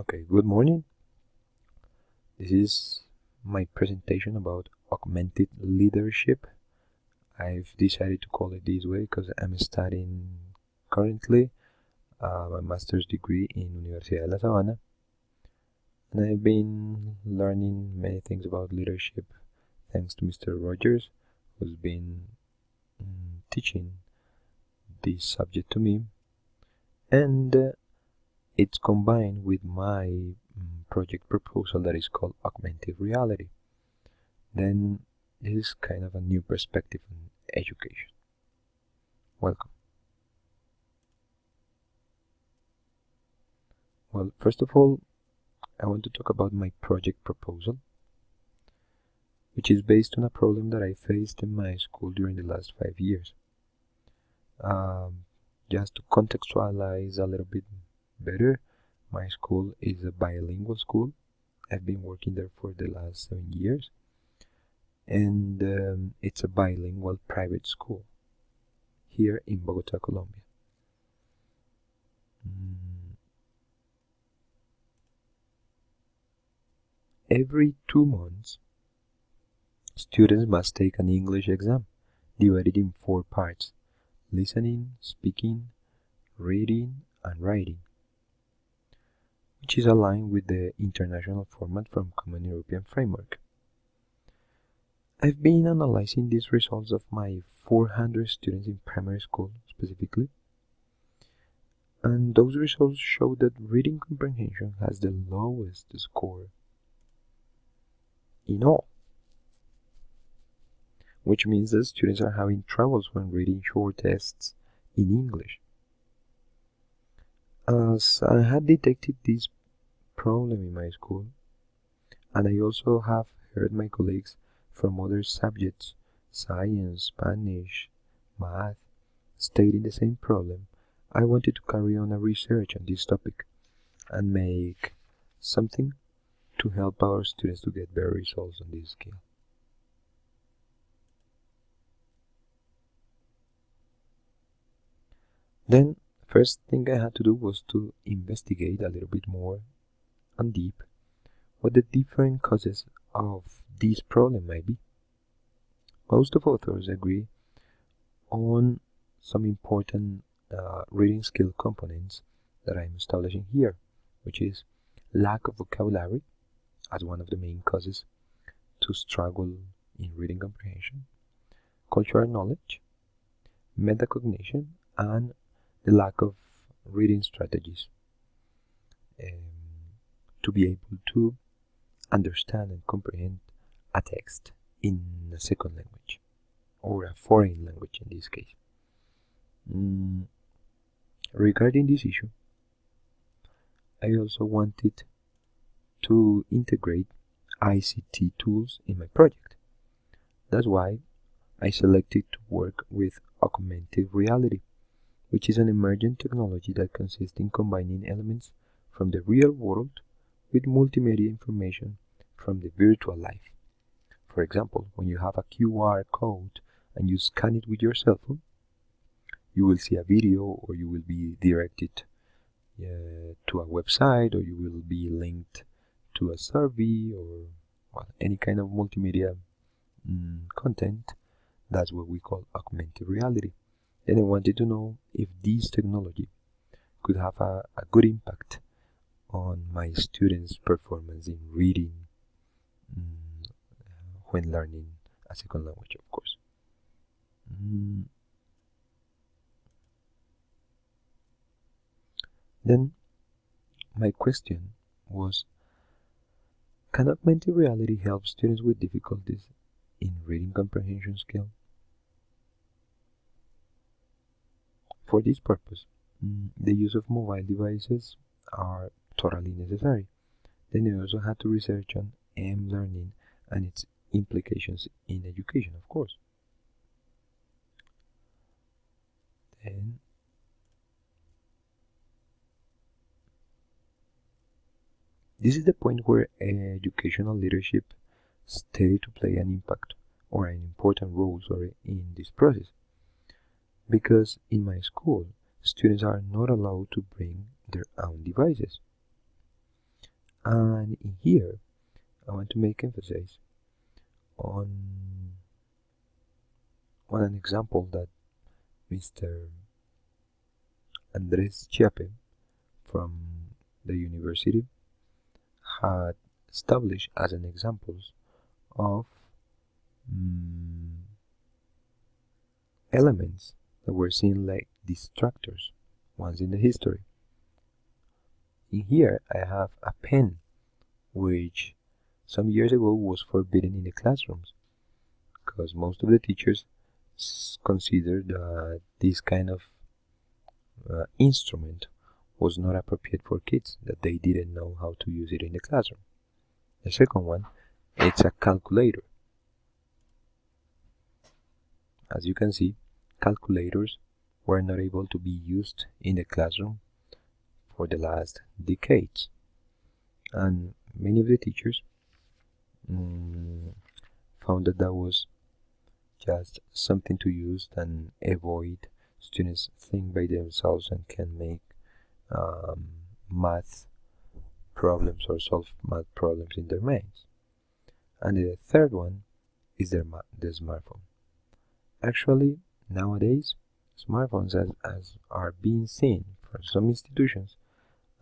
Okay, good morning. This is my presentation about augmented leadership. I've decided to call it this way because I'm studying currently my master's degree in Universidad de La Sabana, and I've been learning many things about leadership thanks to Mr. Rogers, who's been teaching this subject to me, and it's combined with my project proposal that is called augmented reality. Then this is kind of a new perspective on education. Welcome. Well, first of all, I want to talk about my project proposal, which is based on a problem that I faced in my school during the last 5 years. Just to contextualize a little bit better, my school is a bilingual school. I've been working there for the last 7 years, and it's a bilingual private school here in Bogota, Colombia. Every 2 months, students must take an English exam divided in 4 parts: listening, speaking, reading, and writing, which is aligned with the international format from Common European Framework. I've been analyzing these results of my 400 students in primary school specifically, and those results show that reading comprehension has the lowest score in all, which means that students are having troubles when reading short tests in English. As I had detected this problem in my school, and I also have heard my colleagues from other subjects, science, Spanish, math, stating the same problem, I wanted to carry on a research on this topic and make something to help our students to get better results on this scale. Then, first thing I had to do was to investigate a little bit more and deep what the different causes of this problem might be. Most of authors agree on some important reading skill components that I'm establishing here, which is lack of vocabulary as one of the main causes to struggle in reading comprehension, cultural knowledge, metacognition, and the lack of reading strategies to be able to understand and comprehend a text in a second language, or a foreign language in this case. Regarding this issue, I also wanted to integrate ICT tools in my project. That's why I selected to work with augmented reality, which is an emergent technology that consists in combining elements from the real world with multimedia information from the virtual life. For example, when you have a QR code and you scan it with your cell phone, you will see a video, or you will be directed to a website, or you will be linked to a survey, or any kind of multimedia content. That's what we call augmented reality. And I wanted to know if this technology could have a good impact on my students' performance in reading when learning a second language, of course. Then my question was, can augmented reality help students with difficulties in reading comprehension skill? For this purpose, the use of mobile devices are totally necessary. Then I also had to research on M-learning and its implications in education, of course. Then this is the point where educational leadership started to play an impact, or an important role, in this process. Because in my school, students are not allowed to bring their own devices. And in here, I want to make emphasis on an example that Mr. Andres Chiape from the university had established as an examples of elements that were seen like distractors once in the history. In here I have a pen which some years ago was forbidden in the classrooms because most of the teachers considered that this kind of instrument was not appropriate for kids, that they didn't know how to use it in the classroom. The second one, it's a calculator. As you can see, calculators were not able to be used in the classroom for the last decades. And many of the teachers found that that was just something to use and avoid students think by themselves and can make math problems or solve math problems in their minds. And the third one is the smartphone. Actually, nowadays, smartphones as are being seen for some institutions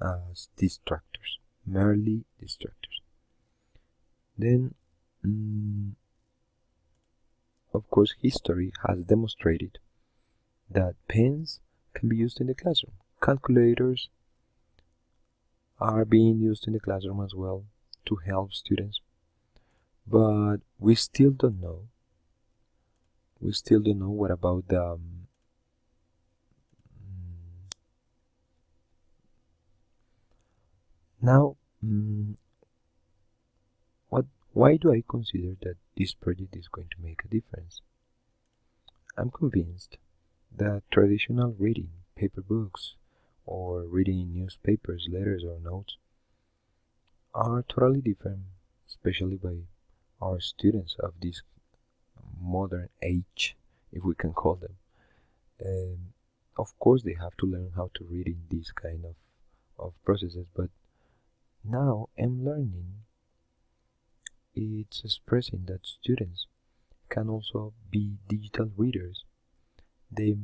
as distractors, merely distractors. Then, of course, history has demonstrated that pens can be used in the classroom. Calculators are being used in the classroom as well to help students. But we still don't know. We still don't know what about the now. Why do I consider that this project is going to make a difference? I'm convinced that traditional reading, paper books, or reading newspapers, letters, or notes are totally different, especially by our students of this modern age, if we can call them. Of course, they have to learn how to read in these kind of processes, but now I'm learning it's expressing that students can also be digital readers. They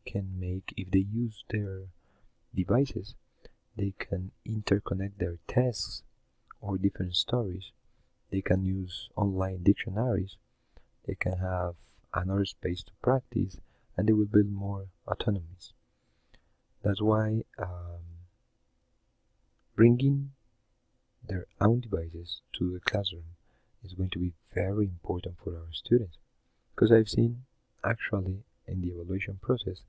can make, if they use their devices, they can interconnect their tasks or different stories. They can use online dictionaries. They can have another space to practice, and they will build more autonomy. That's why bringing their own devices to the classroom is going to be very important for our students, because I've seen actually in the evaluation process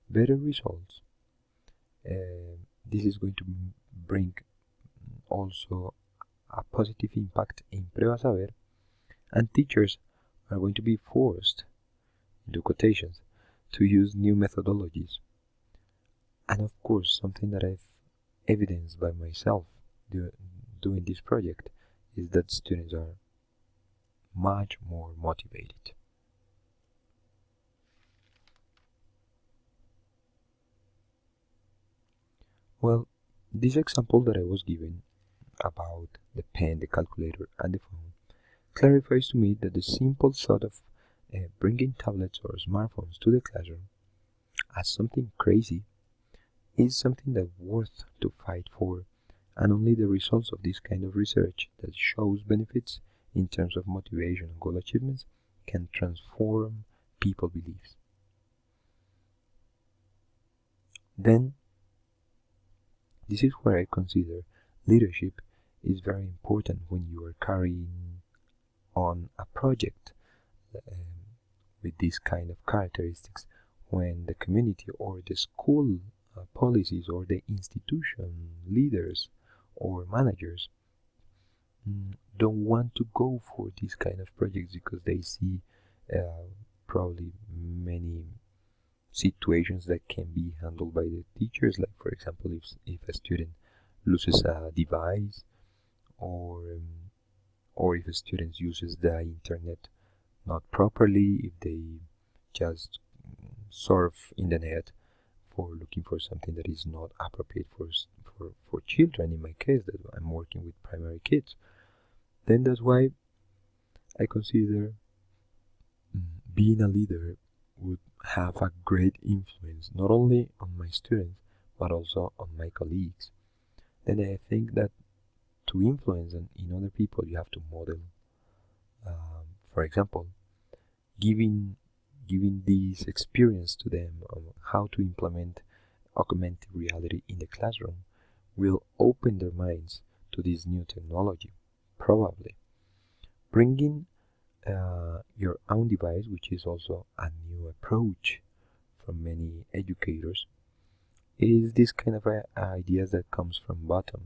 better results. This is going to bring also a positive impact in Prueba Saber, and teachers are going to be forced, into quotations, to use new methodologies. And of course, something that I've evidenced by myself doing this project is that students are much more motivated. Well, this example that I was given about the pen, the calculator, and the phone clarifies to me that the simple thought of bringing tablets or smartphones to the classroom as something crazy is something that's worth to fight for, and only the results of this kind of research that shows benefits in terms of motivation and goal achievements can transform people's beliefs. Then, this is where I consider leadership is very important when you are carrying on a project with these kind of characteristics, when the community or the school policies or the institution leaders or managers don't want to go for these kind of projects because they see probably many situations that can be handled by the teachers, like for example if a student loses a device, or if a student uses the internet not properly, if they just surf in the net for looking for something that is not appropriate for children. In my case, that I'm working with primary kids, then that's why I consider being a leader would have a great influence not only on my students but also on my colleagues. And I think that to influence in other people, you have to model. For example, giving this experience to them on how to implement augmented reality in the classroom will open their minds to this new technology. Probably bringing your own device, which is also a new approach from many educators, is this kind of ideas that comes from bottom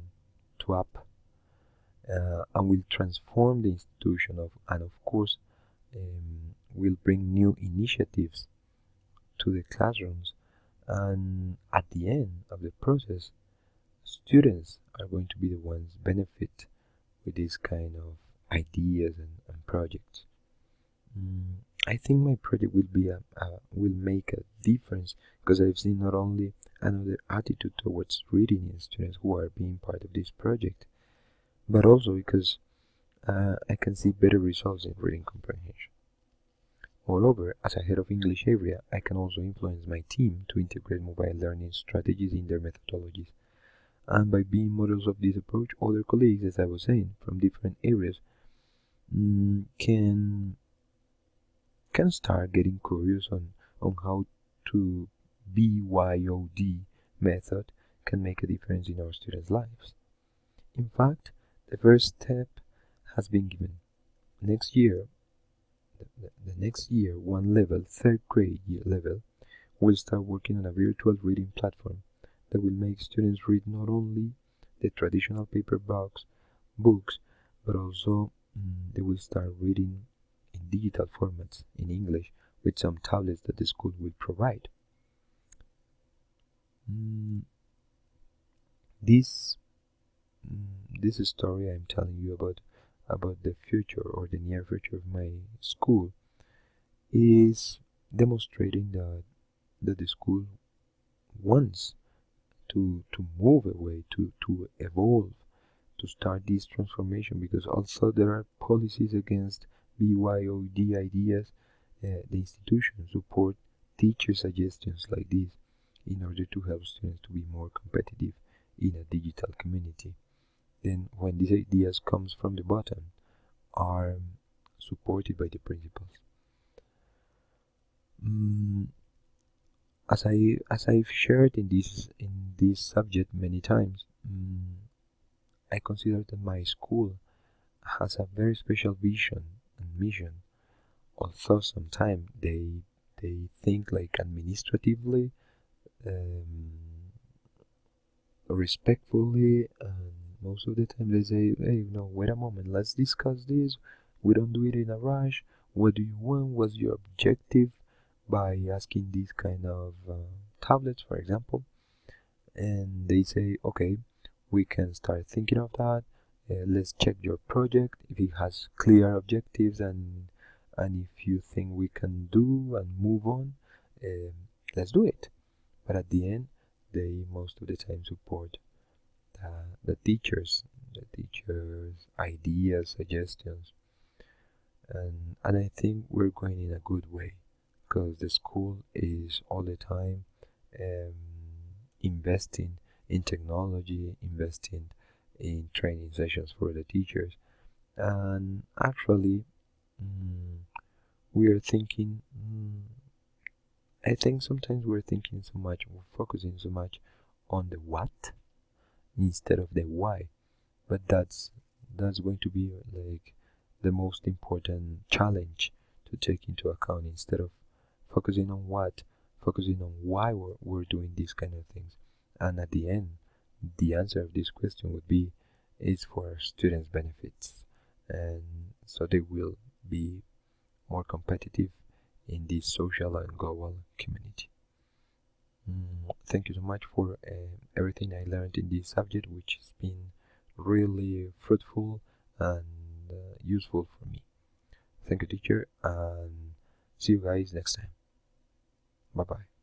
to up, and will transform the institution and of course will bring new initiatives to the classrooms, and at the end of the process students are going to be the ones benefit with this kind of ideas and projects. I think my project will make a difference because I've seen not only another attitude towards reading in students who are being part of this project, but also because I can see better results in reading comprehension. Moreover, as a head of English area, I can also influence my team to integrate mobile learning strategies in their methodologies. And by being models of this approach, other colleagues, as I was saying, from different areas can start getting curious on how to BYOD method can make a difference in our students' lives. In fact, the first step has been given. Next year, the next year, one level, third grade level, will start working on a virtual reading platform that will make students read not only the traditional paper books, but also they will start reading in digital formats in English with some tablets that the school will provide. This story I'm telling you about the future or the near future of my school is demonstrating that the school wants to move away, to evolve, to start this transformation, because also there are policies against BYOD ideas. The institution support teacher suggestions like this in order to help students to be more competitive in a digital community. Then when these ideas comes from the bottom, are supported by the principals. As I've shared in this subject many times, I consider that my school has a very special vision and mission. Although sometimes they think like administratively, respectfully, and most of the time they say, hey, no, wait a moment, let's discuss this. We don't do it in a rush. What do you want? What's your objective by asking these kind of tablets, for example? And they say, okay, we can start thinking of that. Let's check your project if it has clear objectives, and if you think we can do and move on, let's do it. But at the end, they most of the time support the teachers' ideas, suggestions, and I think we're going in a good way, because the school is all the time investing in technology, investing in training sessions for the teachers, and actually we are thinking, I think sometimes we're thinking so much, we're focusing so much on the what instead of the why, but that's going to be like the most important challenge to take into account. Instead of focusing on what, focusing on why we're doing these kind of things. And at the end, the answer of this question would be, it's for our students' benefits, and so they will be more competitive in this social and global community. Thank you so much for everything I learned in this subject, which has been really fruitful and useful for me. Thank you, teacher, and see you guys next time. Bye bye.